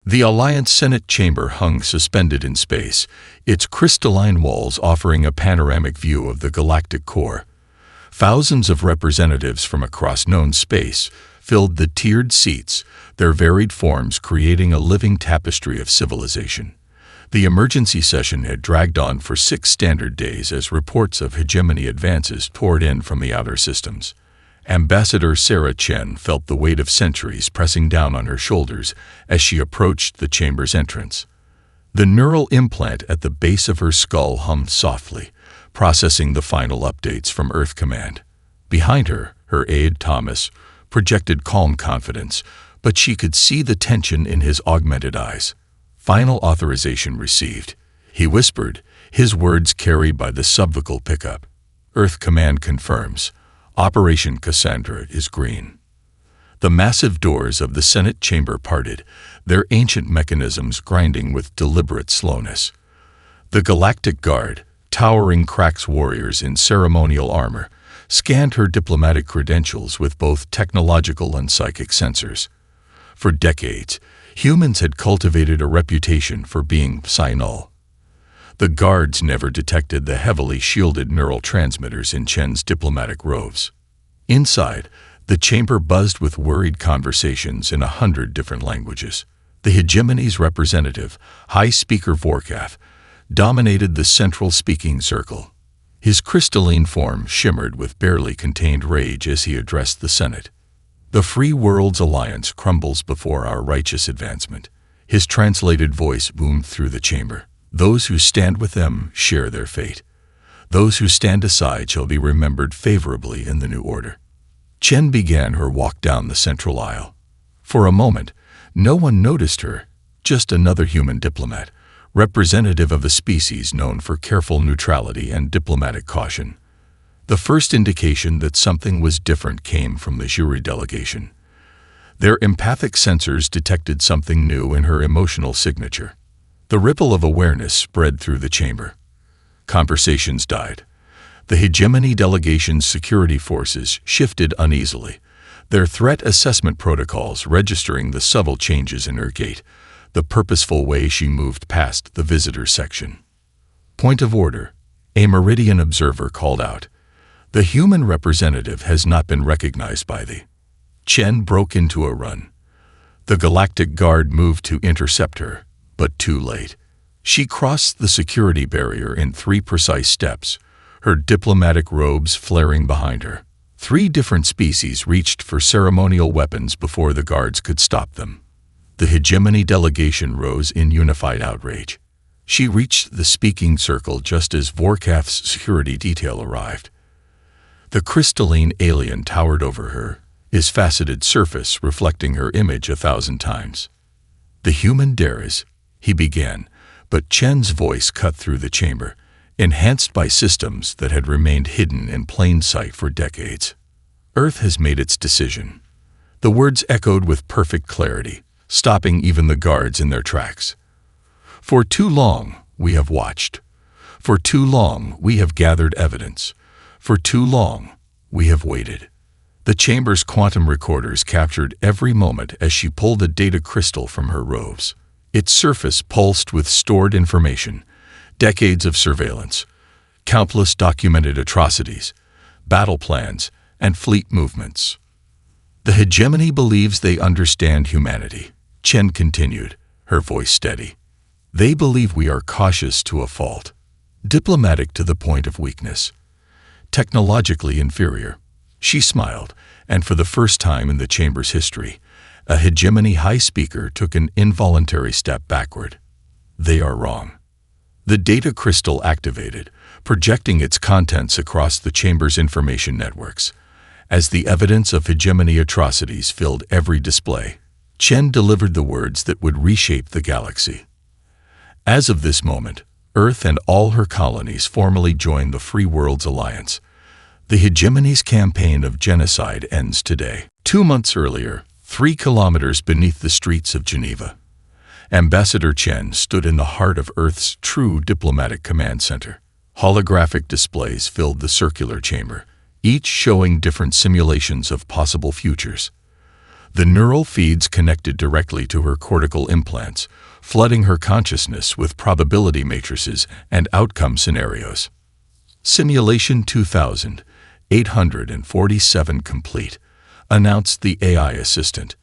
The Alliance Senate chamber hung suspended in space, its crystalline walls offering a panoramic view of the galactic core. Thousands of representatives from across known space filled the tiered seats, their varied forms creating a living tapestry of civilization. The emergency session had dragged on for 6 standard days as reports of hegemony advances poured in from the outer systems. Ambassador Sarah Chen felt the weight of centuries pressing down on her shoulders as she approached the chamber's entrance. The neural implant at the base of her skull hummed softly, processing the final updates from Earth Command. Behind her, her aide Thomas projected calm confidence, but she could see the tension in his augmented eyes. Final authorization received, he whispered, his words carried by the subvocal pickup. Earth Command confirms. Operation Cassandra is green. The massive doors of the Senate chamber parted, their ancient mechanisms grinding with deliberate slowness. The Galactic Guard, towering Cracks warriors in ceremonial armor, scanned her diplomatic credentials with both technological and psychic sensors. For decades, humans had cultivated a reputation for being psi-null. The guards never detected the heavily shielded neural transmitters in Chen's diplomatic roves. Inside, the chamber buzzed with worried conversations in 100 different languages. The hegemony's representative, High Speaker Vorkath, dominated the central speaking circle. His crystalline form shimmered with barely contained rage as he addressed the Senate. The Free Worlds Alliance crumbles before our righteous advancement. His translated voice boomed through the chamber. Those who stand with them share their fate. Those who stand aside shall be remembered favorably in the new order. Chen began her walk down the central aisle. For a moment, no one noticed her, just another human diplomat, representative of a species known for careful neutrality and diplomatic caution. The first indication that something was different came from the jury delegation. Their empathic sensors detected something new in her emotional signature. The ripple of awareness spread through the chamber. Conversations died. The hegemony delegation's security forces shifted uneasily, their threat assessment protocols registering the subtle changes in her gait, the purposeful way she moved past the visitor section. Point of order, a Meridian observer called out. The human representative has not been recognized by the... Chen broke into a run. The Galactic Guard moved to intercept her, but too late. She crossed the security barrier in 3 precise steps, her diplomatic robes flaring behind her. 3 different species reached for ceremonial weapons before the guards could stop them. The hegemony delegation rose in unified outrage. She reached the speaking circle just as Vorkath's security detail arrived. The crystalline alien towered over her, his faceted surface reflecting her image 1,000 times. The human dares, he began, but Chen's voice cut through the chamber, enhanced by systems that had remained hidden in plain sight for decades. Earth has made its decision. The words echoed with perfect clarity, stopping even the guards in their tracks. For too long, we have watched. For too long, we have gathered evidence. For too long, we have waited. The chamber's quantum recorders captured every moment as she pulled a data crystal from her robes. Its surface pulsed with stored information, decades of surveillance, countless documented atrocities, battle plans, and fleet movements. The hegemony believes they understand humanity, Chen continued, her voice steady. They believe we are cautious to a fault, diplomatic to the point of weakness, technologically inferior. She smiled, and for the first time in the chamber's history, a hegemony high speaker took an involuntary step backward. They are wrong. The data crystal activated, projecting its contents across the chamber's information networks. As the evidence of hegemony atrocities filled every display, Chen delivered the words that would reshape the galaxy. As of this moment, Earth and all her colonies formally join the Free Worlds Alliance. The hegemony's campaign of genocide ends today. 2 months earlier, 3 kilometers beneath the streets of Geneva, Ambassador Chen stood in the heart of Earth's true diplomatic command center. Holographic displays filled the circular chamber, each showing different simulations of possible futures. The neural feeds connected directly to her cortical implants, flooding her consciousness with probability matrices and outcome scenarios. Simulation 2847 complete, announced the AI assistant.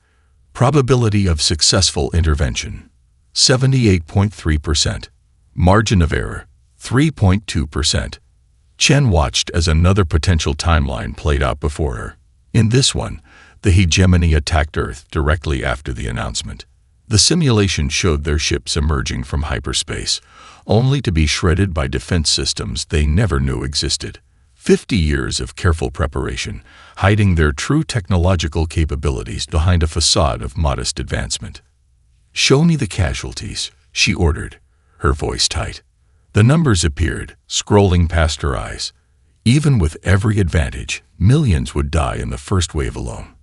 Probability of successful intervention, 78.3%. Margin of error, 3.2%. Chen watched as another potential timeline played out before her. In this one, the hegemony attacked Earth directly after the announcement. The simulation showed their ships emerging from hyperspace, only to be shredded by defense systems they never knew existed. 50 years of careful preparation, hiding their true technological capabilities behind a facade of modest advancement. "Show me the casualties," she ordered, her voice tight. The numbers appeared, scrolling past her eyes. Even with every advantage, millions would die in the first wave alone.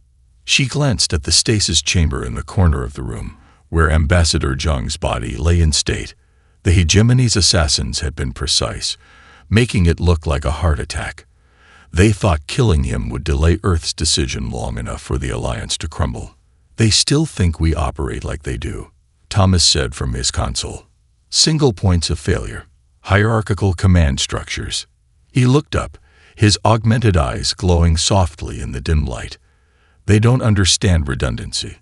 She glanced at the stasis chamber in the corner of the room, where Ambassador Zheng's body lay in state. The hegemony's assassins had been precise, making it look like a heart attack. They thought killing him would delay Earth's decision long enough for the Alliance to crumble. "They still think we operate like they do," Thomas said from his console. "Single points of failure. Hierarchical command structures." He looked up, his augmented eyes glowing softly in the dim light. "They don't understand redundancy."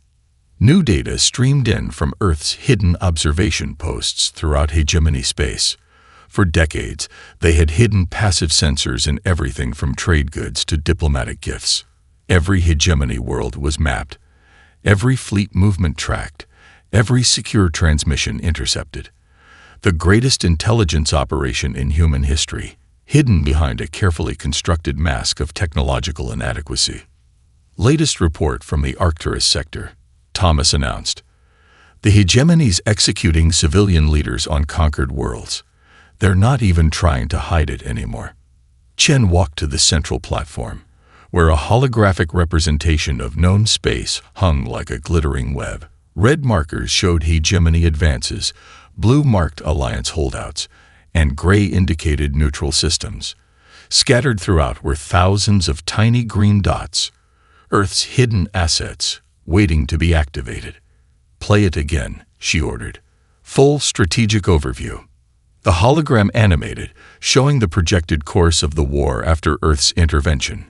New data streamed in from Earth's hidden observation posts throughout hegemony space. For decades, they had hidden passive sensors in everything from trade goods to diplomatic gifts. Every hegemony world was mapped, every fleet movement tracked, every secure transmission intercepted. The greatest intelligence operation in human history, hidden behind a carefully constructed mask of technological inadequacy. Latest report from the Arcturus sector, Thomas announced. The hegemony's executing civilian leaders on conquered worlds. They're not even trying to hide it anymore. Chen walked to the central platform, where a holographic representation of known space hung like a glittering web. Red markers showed hegemony advances, blue marked Alliance holdouts, and gray indicated neutral systems. Scattered throughout were thousands of tiny green dots, Earth's hidden assets, waiting to be activated. "Play it again," she ordered. "Full strategic overview." The hologram animated, showing the projected course of the war after Earth's intervention.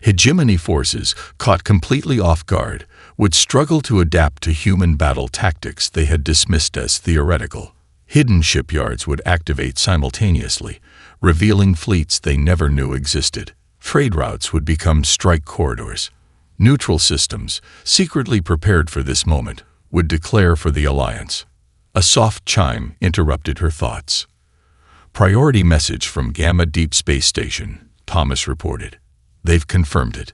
Hegemony forces, caught completely off guard, would struggle to adapt to human battle tactics they had dismissed as theoretical. Hidden shipyards would activate simultaneously, revealing fleets they never knew existed. Trade routes would become strike corridors. Neutral systems, secretly prepared for this moment, would declare for the Alliance. A soft chime interrupted her thoughts. "Priority message from Gamma Deep Space Station," Thomas reported. "They've confirmed it.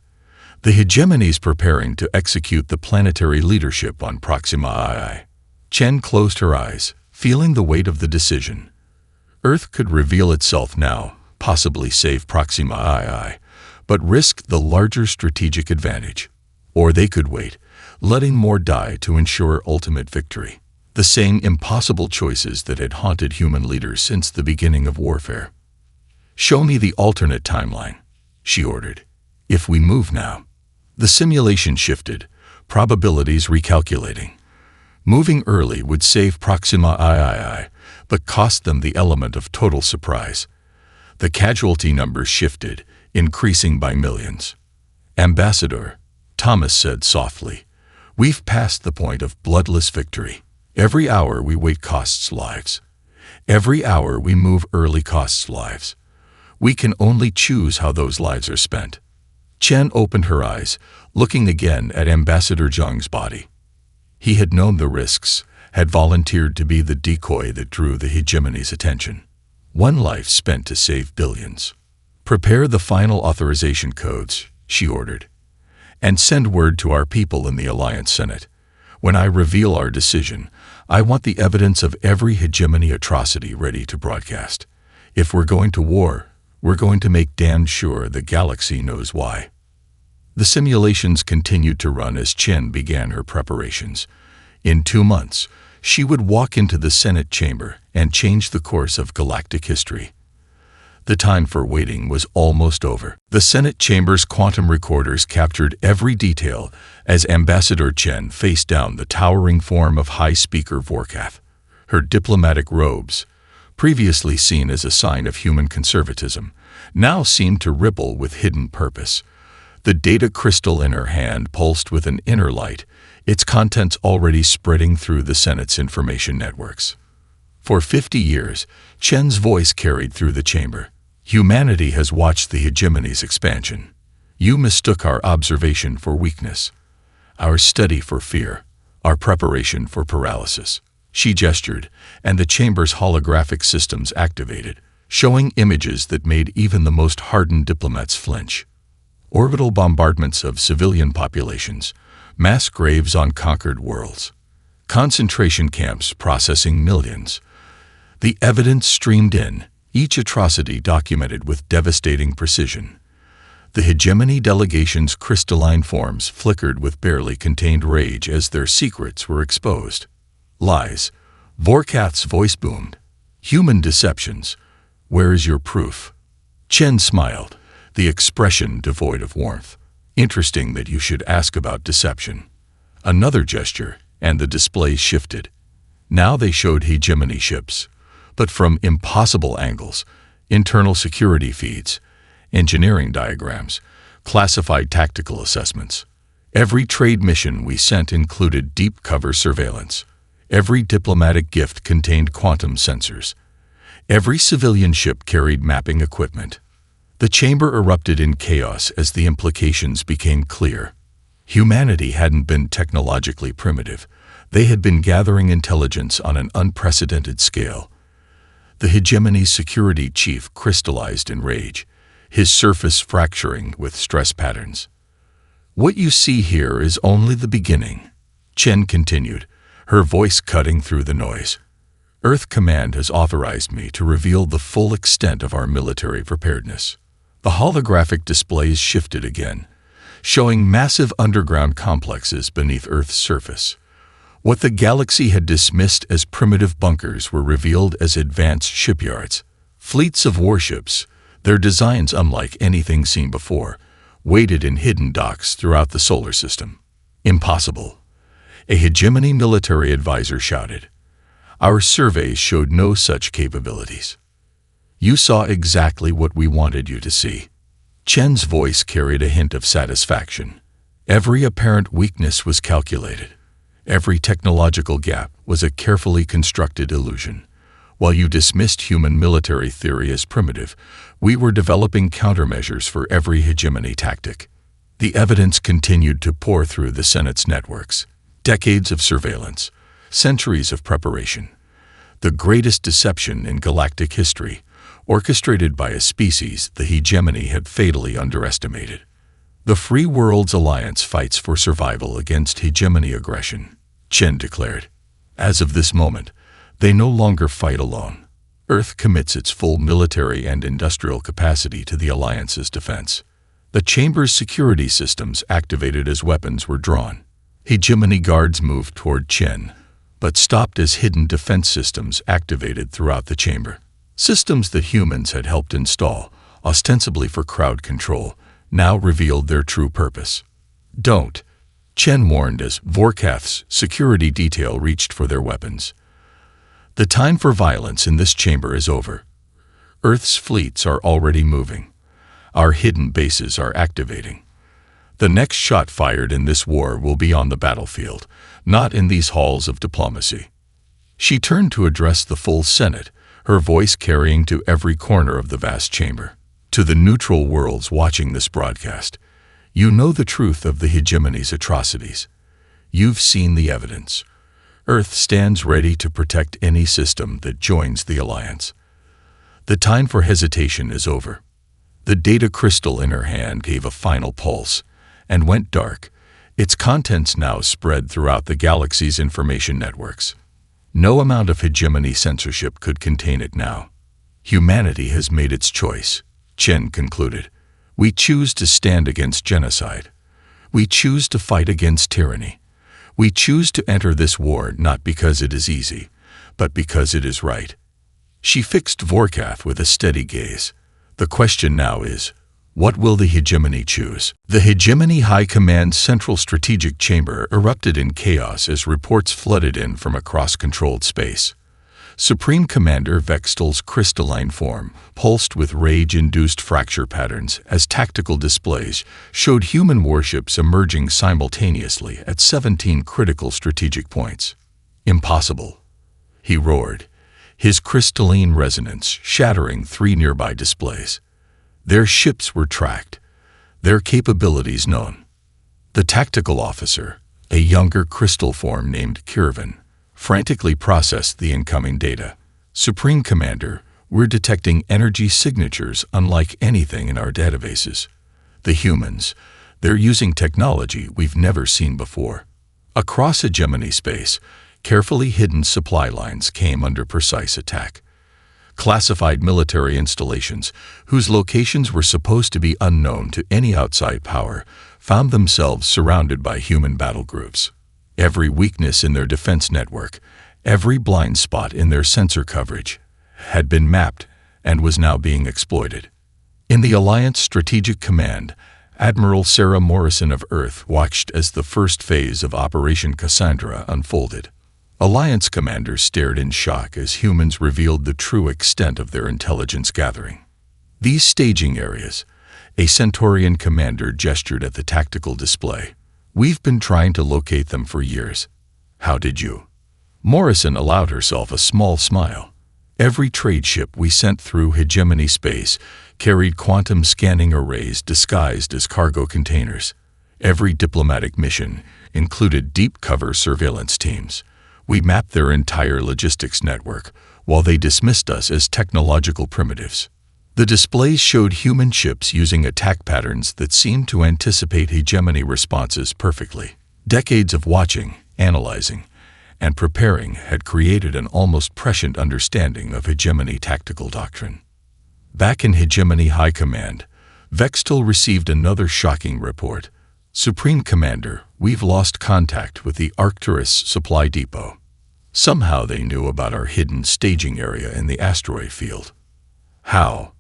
The hegemony's preparing to execute the planetary leadership on Proxima II." Chen closed her eyes, feeling the weight of the decision. Earth could reveal itself now, possibly save Proxima II, but risk the larger strategic advantage. Or they could wait, letting more die to ensure ultimate victory. The same impossible choices that had haunted human leaders since the beginning of warfare. "Show me the alternate timeline," she ordered. "If we move now." The simulation shifted, probabilities recalculating. Moving early would save Proxima II, but cost them the element of total surprise. The casualty numbers shifted, increasing by millions. "Ambassador," Thomas said softly, "we've passed the point of bloodless victory. Every hour we wait costs lives. Every hour we move early costs lives. We can only choose how those lives are spent." Chen opened her eyes, looking again at Ambassador Zheng's body. He had known the risks, had volunteered to be the decoy that drew the hegemony's attention. One life spent to save billions. "Prepare the final authorization codes," she ordered, "and send word to our people in the Alliance Senate. When I reveal our decision, I want the evidence of every hegemony atrocity ready to broadcast. If we're going to war, we're going to make damn sure the galaxy knows why." The simulations continued to run as Chen began her preparations. In 2 months, she would walk into the Senate chamber and change the course of galactic history. The time for waiting was almost over. The Senate chamber's quantum recorders captured every detail as Ambassador Chen faced down the towering form of High Speaker Vorkath. Her diplomatic robes, previously seen as a sign of human conservatism, now seemed to ripple with hidden purpose. The data crystal in her hand pulsed with an inner light, its contents already spreading through the Senate's information networks. For 50 years, Chen's voice carried through the chamber. Humanity has watched the hegemony's expansion. You mistook our observation for weakness, our study for fear, our preparation for paralysis. She gestured, and the chamber's holographic systems activated, showing images that made even the most hardened diplomats flinch. Orbital bombardments of civilian populations, mass graves on conquered worlds, concentration camps processing millions. The evidence streamed in, each atrocity documented with devastating precision. The hegemony delegation's crystalline forms flickered with barely contained rage as their secrets were exposed. Lies. Vorkath's voice boomed. Human deceptions. Where is your proof? Chen smiled, the expression devoid of warmth. Interesting that you should ask about deception. Another gesture, and the display shifted. Now they showed hegemony ships, but from impossible angles: internal security feeds, engineering diagrams, classified tactical assessments. Every trade mission we sent included deep cover surveillance. Every diplomatic gift contained quantum sensors. Every civilian ship carried mapping equipment. The chamber erupted in chaos as the implications became clear. Humanity hadn't been technologically primitive. They had been gathering intelligence on an unprecedented scale. The hegemony's security chief crystallized in rage, his surface fracturing with stress patterns. What you see here is only the beginning, Chen continued, her voice cutting through the noise. Earth Command has authorized me to reveal the full extent of our military preparedness. The holographic displays shifted again, showing massive underground complexes beneath Earth's surface. What the galaxy had dismissed as primitive bunkers were revealed as advanced shipyards. Fleets of warships, their designs unlike anything seen before, waited in hidden docks throughout the solar system. Impossible. A hegemony military advisor shouted. Our surveys showed no such capabilities. You saw exactly what we wanted you to see. Chen's voice carried a hint of satisfaction. Every apparent weakness was calculated. Every technological gap was a carefully constructed illusion. While you dismissed human military theory as primitive, we were developing countermeasures for every hegemony tactic. The evidence continued to pour through the Senate's networks. Decades of surveillance, centuries of preparation. The greatest deception in galactic history, orchestrated by a species the hegemony had fatally underestimated. The Free Worlds Alliance fights for survival against hegemony aggression, Chen declared. As of this moment, they no longer fight alone. Earth commits its full military and industrial capacity to the Alliance's defense. The chamber's security systems activated as weapons were drawn. Hegemony guards moved toward Chen, but stopped as hidden defense systems activated throughout the chamber. Systems that humans had helped install, ostensibly for crowd control, now revealed their true purpose. Don't, Chen warned as Vorkath's security detail reached for their weapons. The time for violence in this chamber is over. Earth's fleets are already moving. Our hidden bases are activating. The next shot fired in this war will be on the battlefield, not in these halls of diplomacy. She turned to address the full Senate, her voice carrying to every corner of the vast chamber. To the neutral worlds watching this broadcast, you know the truth of the hegemony's atrocities. You've seen the evidence. Earth stands ready to protect any system that joins the Alliance. The time for hesitation is over. The data crystal in her hand gave a final pulse and went dark, its contents now spread throughout the galaxy's information networks. No amount of hegemony censorship could contain it now. Humanity has made its choice, Chen concluded. We choose to stand against genocide. We choose to fight against tyranny. We choose to enter this war not because it is easy, but because it is right. She fixed Vorkath with a steady gaze. The question now is, what will the hegemony choose? The Hegemony High Command's central strategic chamber erupted in chaos as reports flooded in from across controlled space. Supreme Commander Vextal's crystalline form pulsed with rage-induced fracture patterns as tactical displays showed human warships emerging simultaneously at 17 critical strategic points. Impossible, he roared, his crystalline resonance shattering 3 nearby displays. Their ships were tracked, their capabilities known. The tactical officer, a younger crystal form named Kirvan, frantically processed the incoming data. Supreme Commander, we're detecting energy signatures unlike anything in our databases. The humans, they're using technology we've never seen before. Across hegemony space, carefully hidden supply lines came under precise attack. Classified military installations, whose locations were supposed to be unknown to any outside power, found themselves surrounded by human battle groups. Every weakness in their defense network, every blind spot in their sensor coverage, had been mapped and was now being exploited. In the Alliance Strategic Command, Admiral Sarah Morrison of Earth watched as the first phase of Operation Cassandra unfolded. Alliance commanders stared in shock as humans revealed the true extent of their intelligence gathering. These staging areas, a Centaurian commander gestured at the tactical display. We've been trying to locate them for years. How did you? Morrison allowed herself a small smile. Every trade ship we sent through hegemony space carried quantum scanning arrays disguised as cargo containers. Every diplomatic mission included deep cover surveillance teams. We mapped their entire logistics network, while they dismissed us as technological primitives. The displays showed human ships using attack patterns that seemed to anticipate hegemony responses perfectly. Decades of watching, analyzing, and preparing had created an almost prescient understanding of hegemony tactical doctrine. Back in Hegemony High Command, Vextal received another shocking report. Supreme Commander, we've lost contact with the Arcturus supply depot. Somehow they knew about our hidden staging area in the asteroid field. How?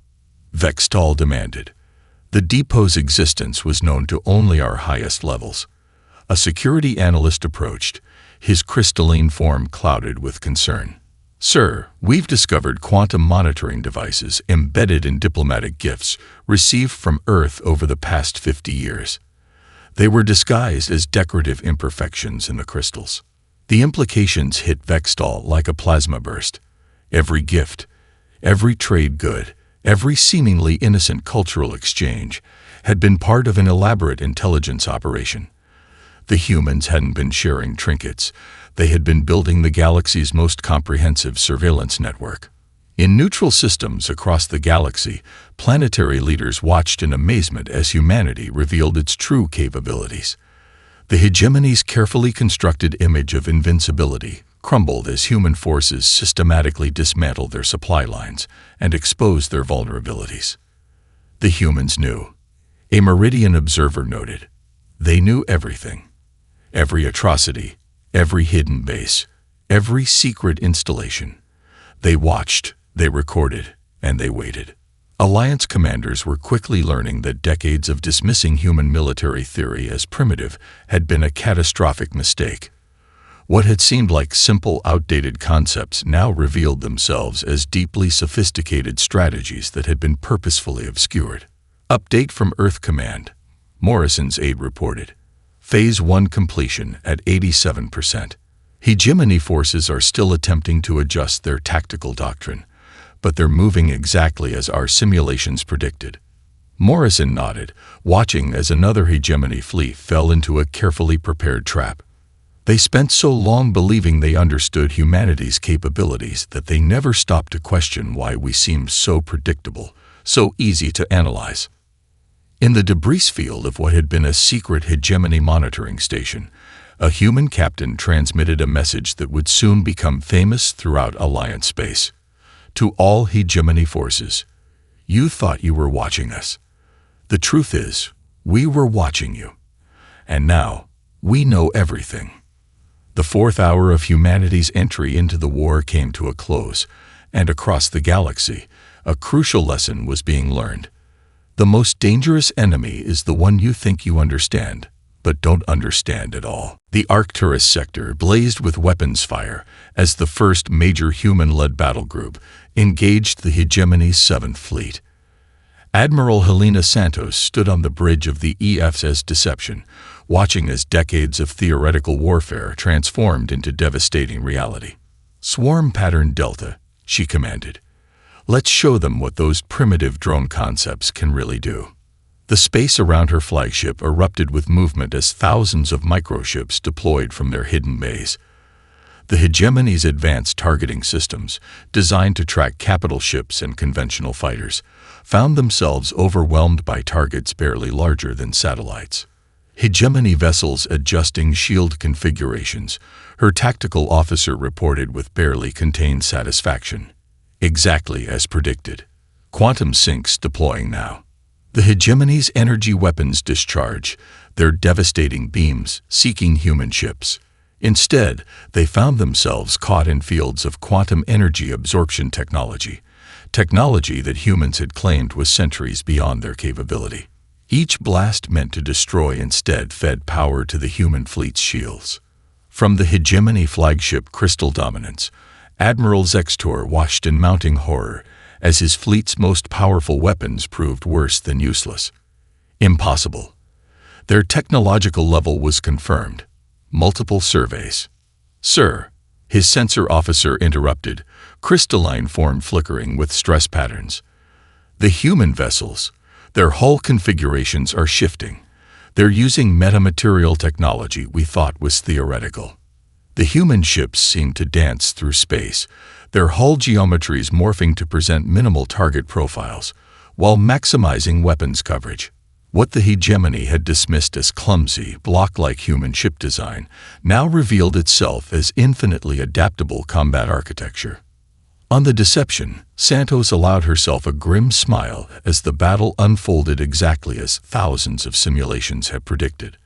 Vextal demanded. The depot's existence was known to only our highest levels. A security analyst approached, his crystalline form clouded with concern. Sir, we've discovered quantum monitoring devices embedded in diplomatic gifts received from Earth over the past 50 years. They were disguised as decorative imperfections in the crystals. The implications hit Vextal like a plasma burst. Every gift, every trade good, every seemingly innocent cultural exchange had been part of an elaborate intelligence operation. The humans hadn't been sharing trinkets. They had been building the galaxy's most comprehensive surveillance network. In neutral systems across the galaxy, planetary leaders watched in amazement as humanity revealed its true capabilities. The hegemony's carefully constructed image of invincibility crumbled as human forces systematically dismantled their supply lines and exposed their vulnerabilities. The humans knew. A Meridian observer noted. They knew everything. Every atrocity, every hidden base, every secret installation. They watched, they recorded, and they waited. Alliance commanders were quickly learning that decades of dismissing human military theory as primitive had been a catastrophic mistake. What had seemed like simple, outdated concepts now revealed themselves as deeply sophisticated strategies that had been purposefully obscured. Update from Earth Command. Morrison's aide reported. Phase 1 completion at 87%. Hegemony forces are still attempting to adjust their tactical doctrine, but they're moving exactly as our simulations predicted. Morrison nodded, watching as another hegemony fleet fell into a carefully prepared trap. They spent so long believing they understood humanity's capabilities that they never stopped to question why we seemed so predictable, so easy to analyze. In the debris field of what had been a secret hegemony monitoring station, a human captain transmitted a message that would soon become famous throughout Alliance space. To all hegemony forces, you thought you were watching us. The truth is, we were watching you. And now, we know everything. The 4th hour of humanity's entry into the war came to a close, and across the galaxy, a crucial lesson was being learned. The most dangerous enemy is the one you think you understand, but don't understand at all. The Arcturus sector blazed with weapons fire as the first major human-led battle group engaged the Hegemony's 7th Fleet. Admiral Helena Santos stood on the bridge of the EF's Deception, watching as decades of theoretical warfare transformed into devastating reality. "Swarm Pattern Delta," she commanded. "Let's show them what those primitive drone concepts can really do." The space around her flagship erupted with movement as thousands of microships deployed from their hidden bays. The Hegemony's advanced targeting systems, designed to track capital ships and conventional fighters, found themselves overwhelmed by targets barely larger than satellites. Hegemony vessels adjusting shield configurations, her tactical officer reported with barely contained satisfaction. Exactly as predicted. Quantum sinks deploying now. The Hegemony's energy weapons discharge, their devastating beams seeking human ships. Instead, they found themselves caught in fields of quantum energy absorption technology that humans had claimed was centuries beyond their capability. Each blast meant to destroy instead fed power to the human fleet's shields. From the Hegemony flagship Crystal Dominance, Admiral Zextor watched in mounting horror as his fleet's most powerful weapons proved worse than useless. Impossible. Their technological level was confirmed. Multiple surveys. "Sir," his sensor officer interrupted, crystalline form flickering with stress patterns. "The human vessels, their hull configurations are shifting. They're using metamaterial technology we thought was theoretical. The human ships seem to dance through space, their hull geometries morphing to present minimal target profiles, while maximizing weapons coverage." What the Hegemony had dismissed as clumsy, block-like human ship design now revealed itself as infinitely adaptable combat architecture. On the Deception, Santos allowed herself a grim smile as the battle unfolded exactly as thousands of simulations had predicted.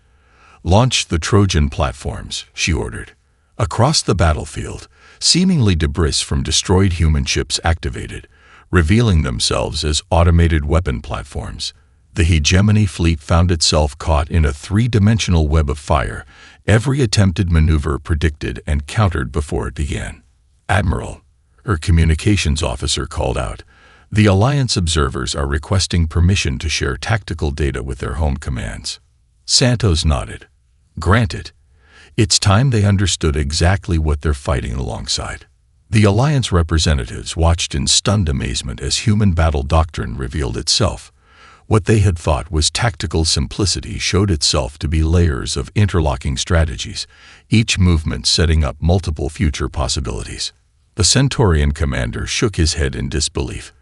"Launch the Trojan platforms," she ordered. Across the battlefield, seemingly debris from destroyed human ships activated, revealing themselves as automated weapon platforms. The Hegemony fleet found itself caught in a three-dimensional web of fire, every attempted maneuver predicted and countered before it began. "Admiral," her communications officer called out, "the Alliance observers are requesting permission to share tactical data with their home commands." Santos nodded. "Granted. It's time they understood exactly what they're fighting alongside." The Alliance representatives watched in stunned amazement as human battle doctrine revealed itself. What they had thought was tactical simplicity showed itself to be layers of interlocking strategies, each movement setting up multiple future possibilities. The Centaurian commander shook his head in disbelief.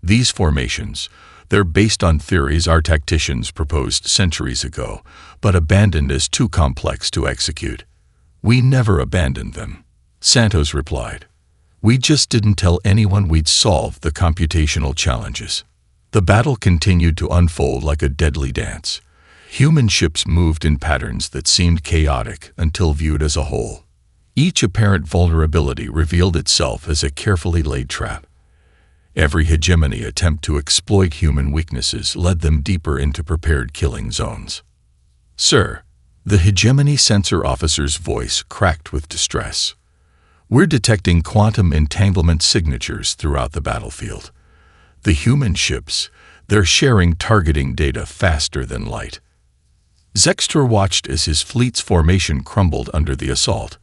"These formations, they're based on theories our tacticians proposed centuries ago, but abandoned as too complex to execute." "We never abandoned them," Santos replied. "We just didn't tell anyone we'd solved the computational challenges." The battle continued to unfold like a deadly dance. Human ships moved in patterns that seemed chaotic until viewed as a whole. Each apparent vulnerability revealed itself as a carefully laid trap. Every Hegemony attempt to exploit human weaknesses led them deeper into prepared killing zones. "Sir," the Hegemony sensor officer's voice cracked with distress. "We're detecting quantum entanglement signatures throughout the battlefield. The human ships, they're sharing targeting data faster than light." Zextor watched as his fleet's formation crumbled under the assault.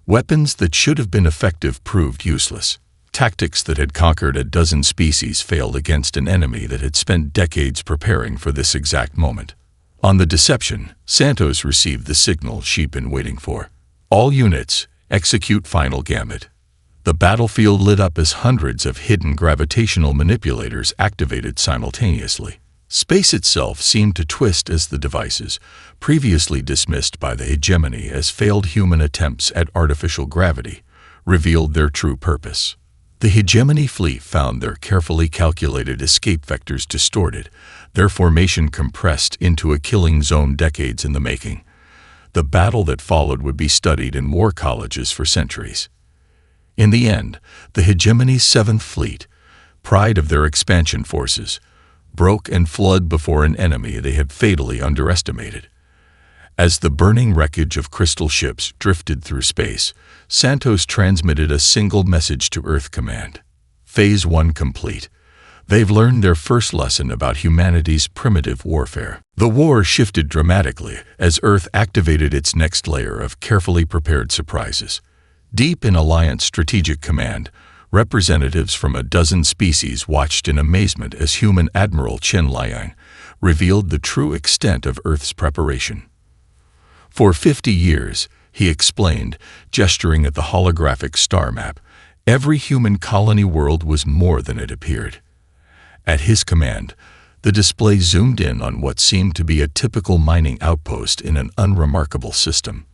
Weapons that should have been effective proved useless. Tactics that had conquered a dozen species failed against an enemy that had spent decades preparing for this exact moment. On the Deception, Santos received the signal she'd been waiting for. "All units, execute final gamut." The battlefield lit up as hundreds of hidden gravitational manipulators activated simultaneously. Space itself seemed to twist as the devices, previously dismissed by the Hegemony as failed human attempts at artificial gravity, revealed their true purpose. The Hegemony fleet found their carefully calculated escape vectors distorted, their formation compressed into a killing zone decades in the making. The battle that followed would be studied in war colleges for centuries. In the end, the Hegemony's 7th Fleet, pride of their expansion forces, broke and fled before an enemy they had fatally underestimated. As the burning wreckage of crystal ships drifted through space, Santos transmitted a single message to Earth Command. Phase 1 complete. They've learned their first lesson about humanity's primitive warfare. The war shifted dramatically as Earth activated its next layer of carefully prepared surprises. Deep in Alliance Strategic Command, representatives from a dozen species watched in amazement as Human Admiral Chen Liang revealed the true extent of Earth's preparation. For 50 years, he explained, gesturing at the holographic star map, every human colony world was more than it appeared. At his command, the display zoomed in on what seemed to be a typical mining outpost in an unremarkable system.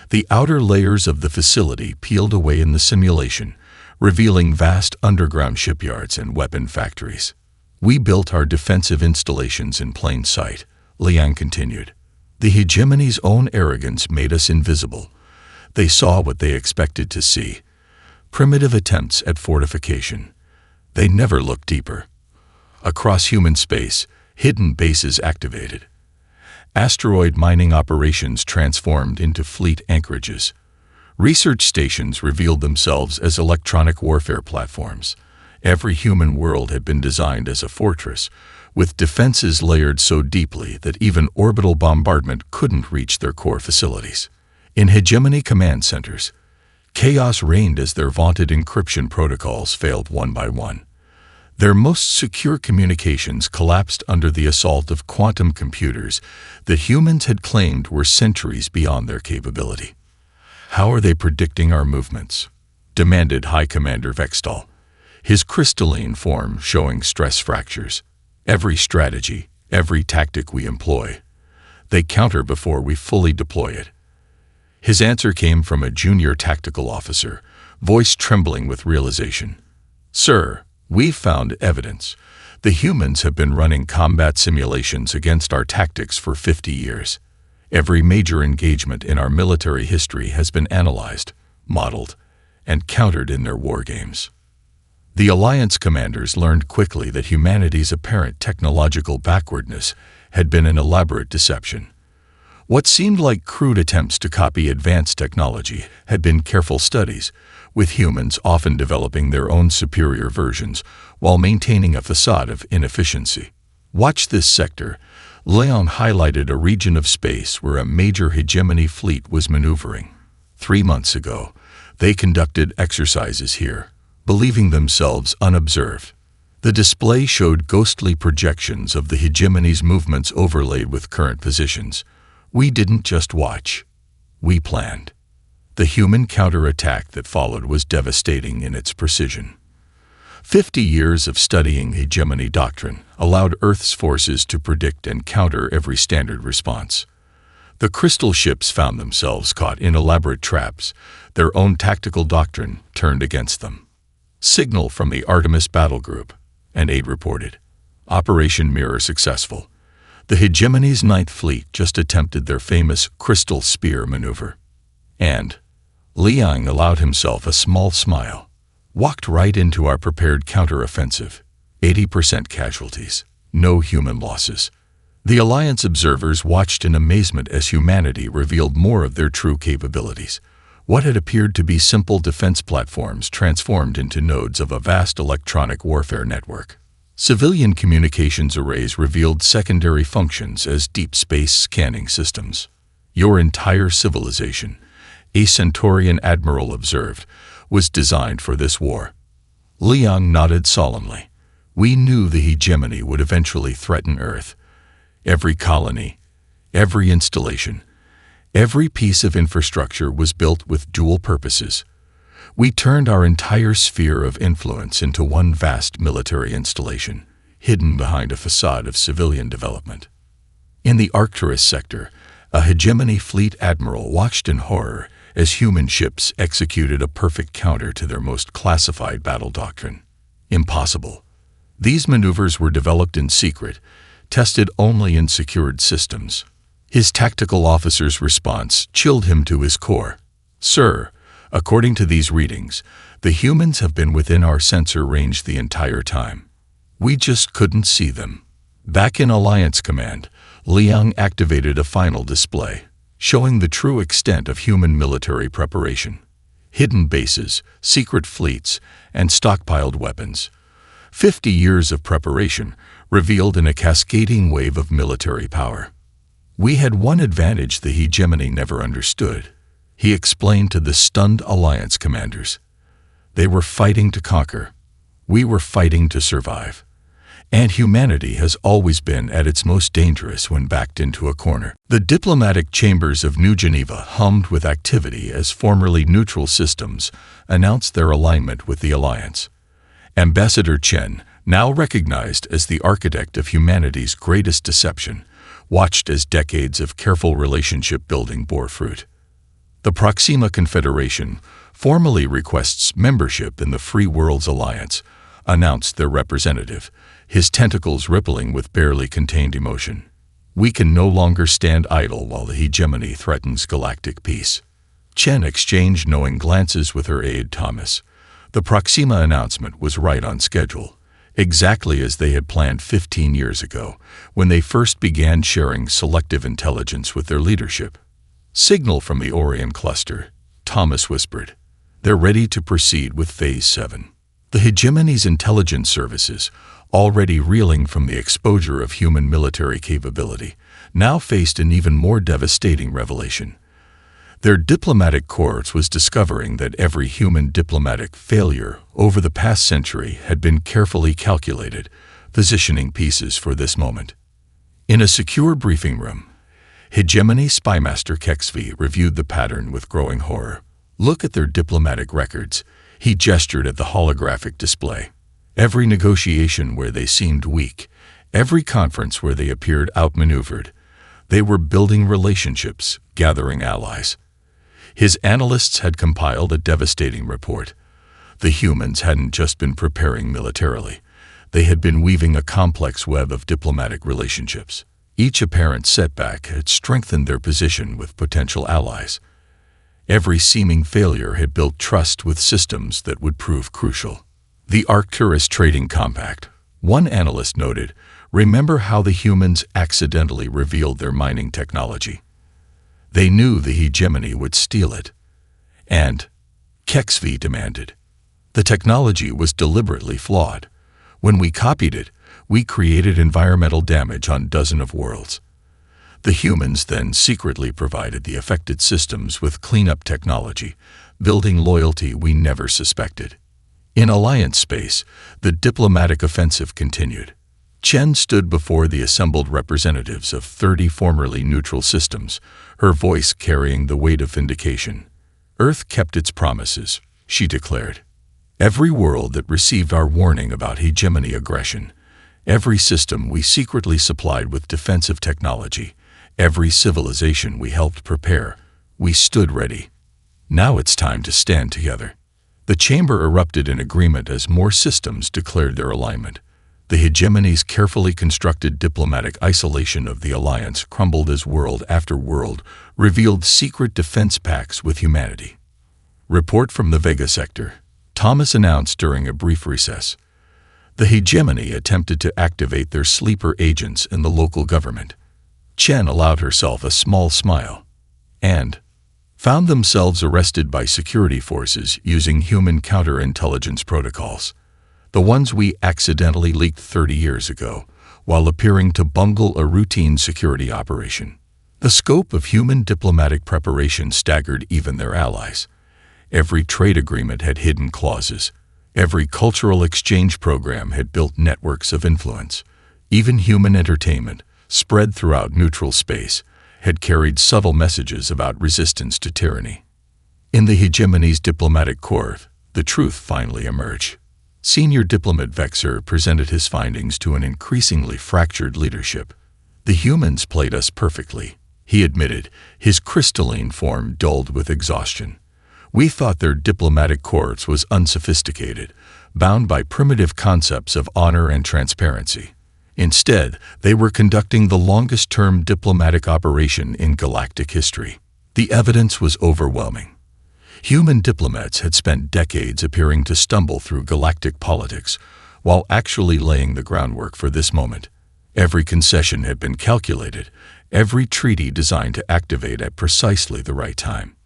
The outer layers of the facility peeled away in the simulation, revealing vast underground shipyards and weapon factories. We built our defensive installations in plain sight, Liang continued. The hegemony's own arrogance made us invisible. They saw what they expected to see. Primitive attempts at fortification. They never looked deeper. Across human space, hidden bases activated. Asteroid mining operations transformed into fleet anchorages. Research stations revealed themselves as electronic warfare platforms. Every human world had been designed as a fortress, with defenses layered so deeply that even orbital bombardment couldn't reach their core facilities. In hegemony command centers, chaos reigned as their vaunted encryption protocols failed one by one. Their most secure communications collapsed under the assault of quantum computers that humans had claimed were centuries beyond their capability. "How are they predicting our movements?" demanded High Commander Vextal, his crystalline form showing stress fractures. "Every strategy, every tactic we employ, they counter before we fully deploy it." His answer came from a junior tactical officer, voice trembling with realization. "Sir, we've found evidence. The humans have been running combat simulations against our tactics for 50 years. Every major engagement in our military history has been analyzed, modeled, and countered in their war games." The Alliance commanders learned quickly that humanity's apparent technological backwardness had been an elaborate deception. What seemed like crude attempts to copy advanced technology had been careful studies, with humans often developing their own superior versions while maintaining a facade of inefficiency. Watch this sector. Leon highlighted a region of space where a major hegemony fleet was maneuvering. 3 months ago, they conducted exercises here, believing themselves unobserved. The display showed ghostly projections of the hegemony's movements overlaid with current positions. We didn't just watch. We planned. The human counterattack that followed was devastating in its precision. 50 years of studying hegemony doctrine allowed Earth's forces to predict and counter every standard response. The crystal ships found themselves caught in elaborate traps, their own tactical doctrine turned against them. Signal from the Artemis battle group, an aide reported. Operation Mirror successful. The hegemony's 9th Fleet just attempted their famous Crystal Spear maneuver. And Liang allowed himself a small smile. Walked right into our prepared counteroffensive. 80% casualties. No human losses. The Alliance observers watched in amazement as humanity revealed more of their true capabilities. What had appeared to be simple defense platforms transformed into nodes of a vast electronic warfare network. Civilian communications arrays revealed secondary functions as deep space scanning systems. Your entire civilization, a Centaurian admiral observed, was designed for this war. Liang nodded solemnly. We knew the hegemony would eventually threaten Earth. Every colony, every installation, every piece of infrastructure was built with dual purposes. We turned our entire sphere of influence into one vast military installation, hidden behind a facade of civilian development. In the Arcturus sector, a hegemony fleet admiral watched in horror as human ships executed a perfect counter to their most classified battle doctrine. Impossible. These maneuvers were developed in secret, tested only in secured systems. His tactical officer's response chilled him to his core. Sir, According to these readings, the humans have been within our sensor range the entire time. We just couldn't see them. Back in Alliance Command, Liang activated a final display, showing the true extent of human military preparation. Hidden bases, secret fleets, and stockpiled weapons. 50 years of preparation revealed in a cascading wave of military power. We had one advantage the hegemony never understood, he explained to the stunned Alliance commanders. They were fighting to conquer. We were fighting to survive. And humanity has always been at its most dangerous when backed into a corner. The diplomatic chambers of New Geneva hummed with activity as formerly neutral systems announced their alignment with the Alliance. Ambassador Chen, now recognized as the architect of humanity's greatest deception, watched as decades of careful relationship building bore fruit. The Proxima Confederation formally requests membership in the Free Worlds Alliance, announced their representative, his tentacles rippling with barely contained emotion. We can no longer stand idle while the hegemony threatens galactic peace. Chen exchanged knowing glances with her aide Thomas. The Proxima announcement was right on schedule, exactly as they had planned 15 years ago, when they first began sharing selective intelligence with their leadership. Signal from the Orion cluster, Thomas whispered. They're ready to proceed with Phase 7. The hegemony's intelligence services, already reeling from the exposure of human military capability, now faced an even more devastating revelation. Their diplomatic corps was discovering that every human diplomatic failure over the past century had been carefully calculated, positioning pieces for this moment. In a secure briefing room, Hegemony Spymaster Kexvi reviewed the pattern with growing horror. Look at their diplomatic records, he gestured at the holographic display. Every negotiation where they seemed weak, every conference where they appeared outmaneuvered, they were building relationships, gathering allies. His analysts had compiled a devastating report. The humans hadn't just been preparing militarily. They had been weaving a complex web of diplomatic relationships. Each apparent setback had strengthened their position with potential allies. Every seeming failure had built trust with systems that would prove crucial. The Arcturus Trading Compact, one analyst noted, remember how the humans accidentally revealed their mining technology. They knew the hegemony would steal it. And, Kexvi demanded, the technology was deliberately flawed. When we copied it, we created environmental damage on dozens of worlds. The humans then secretly provided the affected systems with cleanup technology, building loyalty we never suspected. In Alliance space, the diplomatic offensive continued. Chen stood before the assembled representatives of 30 formerly neutral systems, her voice carrying the weight of vindication. Earth kept its promises, she declared. Every world that received our warning about hegemony aggression, every system we secretly supplied with defensive technology, every civilization we helped prepare, we stood ready. Now it's time to stand together. The chamber erupted in agreement as more systems declared their alignment. The hegemony's carefully constructed diplomatic isolation of the Alliance crumbled as world after world revealed secret defense pacts with humanity. Report from the Vega sector, Thomas announced during a brief recess. The hegemony attempted to activate their sleeper agents in the local government. Chen allowed herself a small smile and found themselves arrested by security forces using human counterintelligence protocols. The ones we accidentally leaked 30 years ago, while appearing to bungle a routine security operation. The scope of human diplomatic preparation staggered even their allies. Every trade agreement had hidden clauses. Every cultural exchange program had built networks of influence. Even human entertainment, spread throughout neutral space, had carried subtle messages about resistance to tyranny. In the hegemony's diplomatic corps, the truth finally emerged. Senior diplomat Vexer presented his findings to an increasingly fractured leadership. The humans played us perfectly, he admitted, his crystalline form dulled with exhaustion. We thought their diplomatic corps was unsophisticated, bound by primitive concepts of honor and transparency. Instead, they were conducting the longest-term diplomatic operation in galactic history. The evidence was overwhelming. Human diplomats had spent decades appearing to stumble through galactic politics, while actually laying the groundwork for this moment. Every concession had been calculated, every treaty designed to activate at precisely the right time.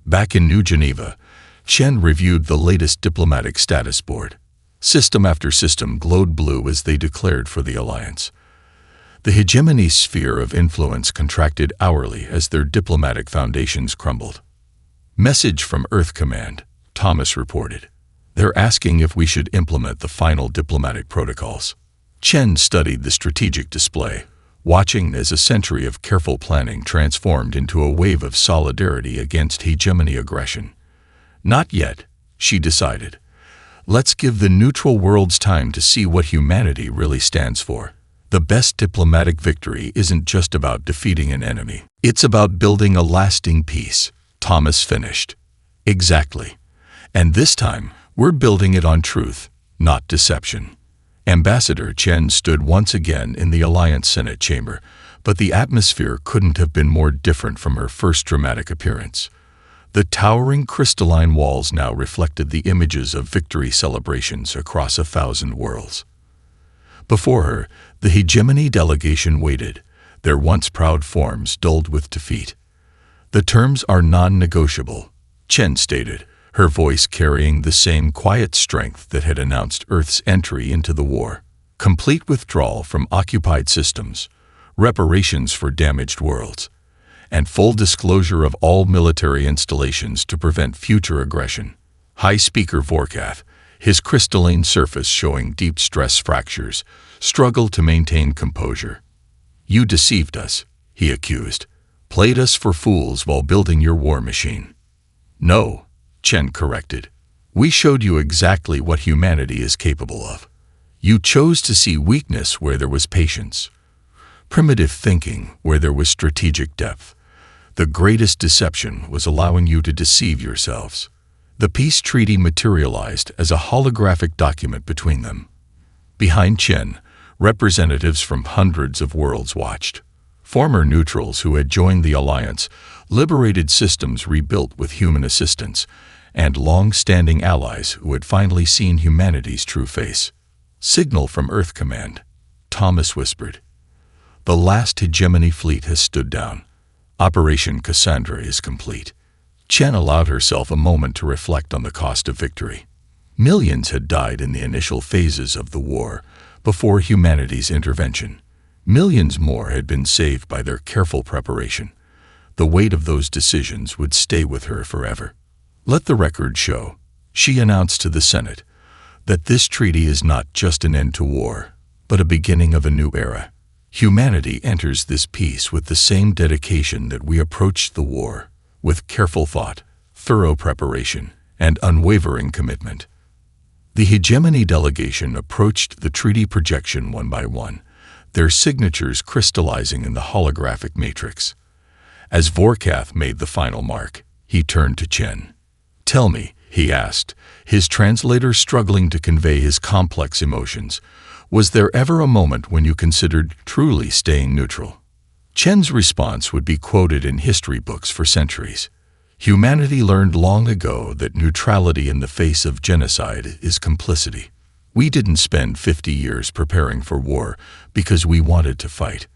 Back in New Geneva, Chen reviewed the latest diplomatic status board. System after system glowed blue as they declared for the alliance. The hegemony sphere of influence contracted hourly as their diplomatic foundations crumbled. Message from Earth Command, Thomas reported. They're asking if we should implement the final diplomatic protocols. Chen studied the strategic display, watching as a century of careful planning transformed into a wave of solidarity against hegemony aggression. Not yet, she decided. Let's give the neutral worlds time to see what humanity really stands for. The best diplomatic victory isn't just about defeating an enemy. It's about building a lasting peace, Thomas finished. Exactly. And this time, we're building it on truth, not deception. Ambassador Chen stood once again in the Alliance Senate chamber, but the atmosphere couldn't have been more different from her first dramatic appearance. The towering crystalline walls now reflected the images of victory celebrations across 1,000 worlds. Before her, the hegemony delegation waited, their once proud forms dulled with defeat. The terms are non-negotiable, Chen stated, her voice carrying the same quiet strength that had announced Earth's entry into the war. Complete withdrawal from occupied systems, reparations for damaged worlds, and full disclosure of all military installations to prevent future aggression. High Speaker Vorkath, his crystalline surface showing deep stress fractures, struggled to maintain composure. You deceived us, he accused. Played us for fools while building your war machine. No, Chen corrected. We showed you exactly what humanity is capable of. You chose to see weakness where there was patience, primitive thinking where there was strategic depth. The greatest deception was allowing you to deceive yourselves. The peace treaty materialized as a holographic document between them. Behind Chen, representatives from hundreds of worlds watched. Former neutrals who had joined the alliance, liberated systems rebuilt with human assistance, and long-standing allies who had finally seen humanity's true face. Signal from Earth Command, Thomas whispered. The last hegemony fleet has stood down. Operation Cassandra is complete. Chen allowed herself a moment to reflect on the cost of victory. Millions had died in the initial phases of the war, before humanity's intervention. Millions more had been saved by their careful preparation. The weight of those decisions would stay with her forever. Let the record show, she announced to the Senate, that this treaty is not just an end to war, but a beginning of a new era. Humanity enters this peace with the same dedication that we approached the war, with careful thought, thorough preparation, and unwavering commitment. The hegemony delegation approached the treaty projection one by one, their signatures crystallizing in the holographic matrix. As Vorkath made the final mark, he turned to Chen. Tell me, he asked, his translator struggling to convey his complex emotions, was there ever a moment when you considered truly staying neutral? Chen's response would be quoted in history books for centuries. Humanity learned long ago that neutrality in the face of genocide is complicity. We didn't spend 50 years preparing for war because we wanted to fight.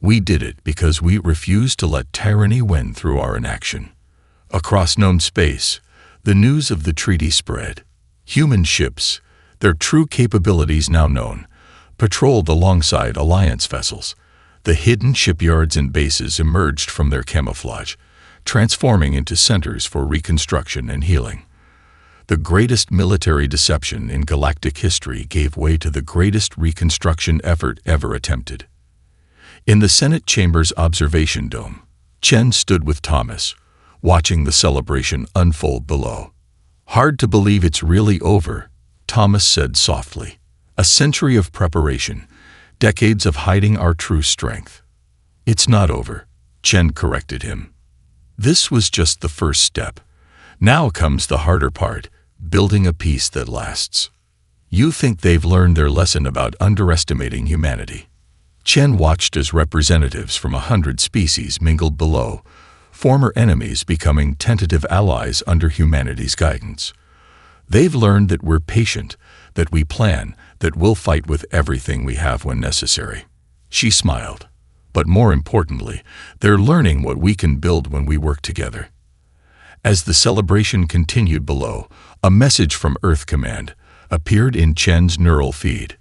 We did it because we refused to let tyranny win through our inaction. Across known space, the news of the treaty spread. Human ships, their true capabilities now known, patrolled alongside Alliance vessels. The hidden shipyards and bases emerged from their camouflage, transforming into centers for reconstruction and healing. The greatest military deception in galactic history gave way to the greatest reconstruction effort ever attempted. In the Senate chamber's observation dome, Chen stood with Thomas, watching the celebration unfold below. Hard to believe it's really over, Thomas said softly. A century of preparation, decades of hiding our true strength. It's not over, Chen corrected him. This was just the first step. Now comes the harder part, building a peace that lasts. You think they've learned their lesson about underestimating humanity? Chen watched as representatives from 100 species mingled below, former enemies becoming tentative allies under humanity's guidance. They've learned that we're patient, that we plan, that we'll fight with everything we have when necessary. She smiled. But more importantly, they're learning what we can build when we work together. As the celebration continued below, a message from Earth Command appeared in Chen's neural feed.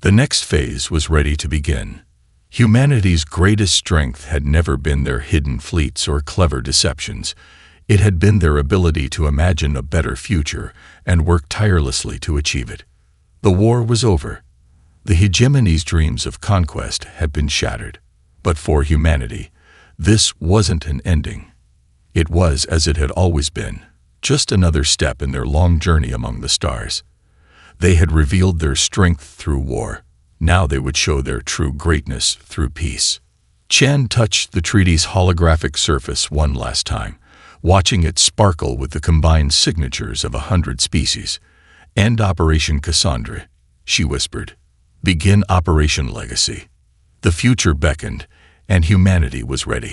The next phase was ready to begin. Humanity's greatest strength had never been their hidden fleets or clever deceptions. It had been their ability to imagine a better future and work tirelessly to achieve it. The war was over. The hegemony's dreams of conquest had been shattered. But for humanity, this wasn't an ending. It was as it had always been, just another step in their long journey among the stars. They had revealed their strength through war. Now they would show their true greatness through peace. Chen touched the treaty's holographic surface one last time, watching it sparkle with the combined signatures of 100 species. "End Operation Cassandra," she whispered. "Begin Operation Legacy." The future beckoned, and humanity was ready.